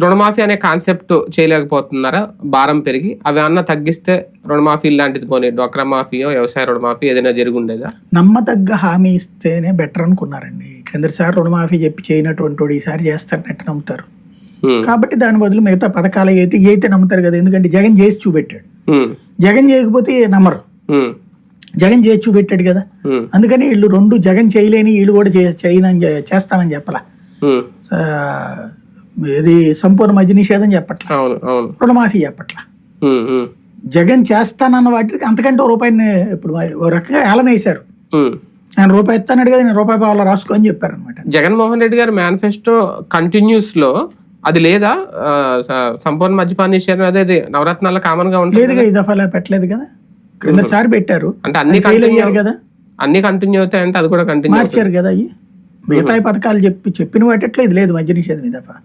రుణమాఫీ అనే కాన్సెప్ట్ చేయలేకపోతున్నారా? భారం పెరిగి అవి అన్న తగ్గిస్తే రుణమాఫీ లాంటిది పోనీ డ్వాక్రా మాఫీయో వ్యవసాయ రుణమాఫీ ఏదైనా జరిగి ఉండేదా? నమ్మదగ్గ హామీ ఇస్తేనే బెటర్ అనుకున్నారండి. క్రిందసారి రుణమాఫీ చెప్పి చేయనటువంటి ఈసారి చేస్తారన్నట్టు నమ్ముతారు. కాబట్టి దాని బదులు మిగతా పథకాలు అయితే నమ్ముతారు కదా. ఎందుకంటే జగన్ చేసి చూపెట్టాడు. జగన్ చేయకపోతే నమ్మరు. జగన్ చేసి చూపెట్టాడు కదా. అందుకని వీళ్ళు రెండు జగన్ చేయలేని వీళ్ళు కూడా చేస్తామని చెప్పలా. ఇది సంపూర్ణ మద్య నిషేధం చెప్పట్లా, రుణమాఫీ చెప్పట్లా. జగన్ చేస్తానన్న వాటికి అంతకంటే రూపాయిని ఇప్పుడు ఓ రకంగా ఏలనేశారు. ఆయన రూపాయి ఇస్తానడు కదా, నేను రూపాయి పావులా రాసుకో అని చెప్పారు అనమాట. జగన్మోహన్ రెడ్డి గారి మేనిఫెస్టో కంటిన్యూస్ లో అది లేదా? సంపూర్ణ మద్యపాన నిషేధం అదే నవరత్నాల్లో కామన్ గా ఉంటుంది. లేదుగా, ఈ దఫా పెట్టలేదు కదా. క్రిందసారి పెట్టారు అంటే అన్ని కంటిన్యూ అవుతాయి అంటే అది కూడా కంటిన్యూ మార్చారు కదా. అయ్యి మిగతా పథకాలు చెప్పిన వాటిట్లో ఇది లేదు మద్య నిషేధం ఈ దఫా.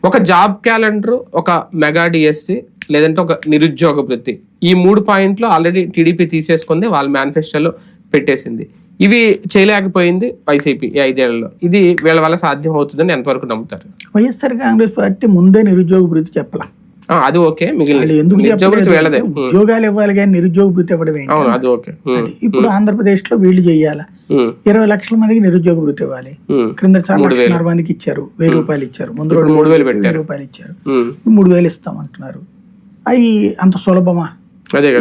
ఒక జాబ్ క్యాలెండర్, ఒక మెగా డిఎస్సి, లేదంటే ఒక నిరుద్యోగ వృత్తి, ఈ 3 పాయింట్లు ఆల్రెడీ టీడీపీ తీసేసుకుంది, వాళ్ళ మేనిఫెస్టోలో పెట్టేసింది. ఇవి చేయలేకపోయింది వైసీపీ ఈ 5 ఏళ్లలో. ఇది వీళ్ళ వల్ల సాధ్యం అవుతుందని ఎంతవరకు నమ్ముతారు? వైఎస్ఆర్ కాంగ్రెస్ పార్టీ ముందే నిరుద్యోగ వృత్తి చెప్పలా. అది ఓకే, మిగిలిన ఎందుకు ఉద్యోగాలు ఇవ్వాలి కానీ నిరుద్యోగ వృత్తి ఇవ్వడం ఏంటి? ఇప్పుడు ఆంధ్రప్రదేశ్ లో వీళ్ళు చెయ్యాలా? 20 లక్షల మందికి నిరుద్యోగ వృత్తి ఇవ్వాలి. క్రింద 1,00,000 మందికి ఇచ్చారు, 1000 రూపాయలు ఇచ్చారు. ముందు 2,000 రూపాయలు ఇచ్చారు, 3,000 ఇస్తాం అంటున్నారు. అవి అంత సులభమా?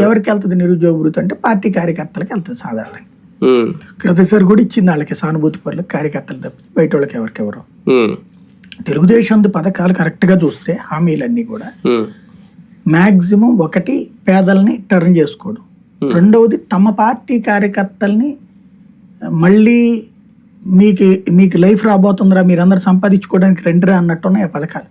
ఎవరికి వెళ్తుంది నిరుద్యోగ వృత్తి అంటే? పార్టీ కార్యకర్తలకు వెళ్తుంది సాధారణంగా. గతసారి కూడా ఇచ్చింది వాళ్ళకి, సానుభూతి పనులకు కార్యకర్తలు తప్పి బయట వాళ్ళకి ఎవరికెవరో. తెలుగుదేశం పథకాలు కరెక్ట్ గా చూస్తే హామీలన్నీ కూడా మాక్సిమం ఒకటి పేదల్ని టర్న్ చేసుకోవడం, రెండవది తమ పార్టీ కార్యకర్తల్ని మళ్ళీ మీకు లైఫ్ రాబోతుందిరా, మీరందరూ సంపాదించుకోవడానికి రండిరా అన్నట్టున్నాయి ఆ పథకాలు.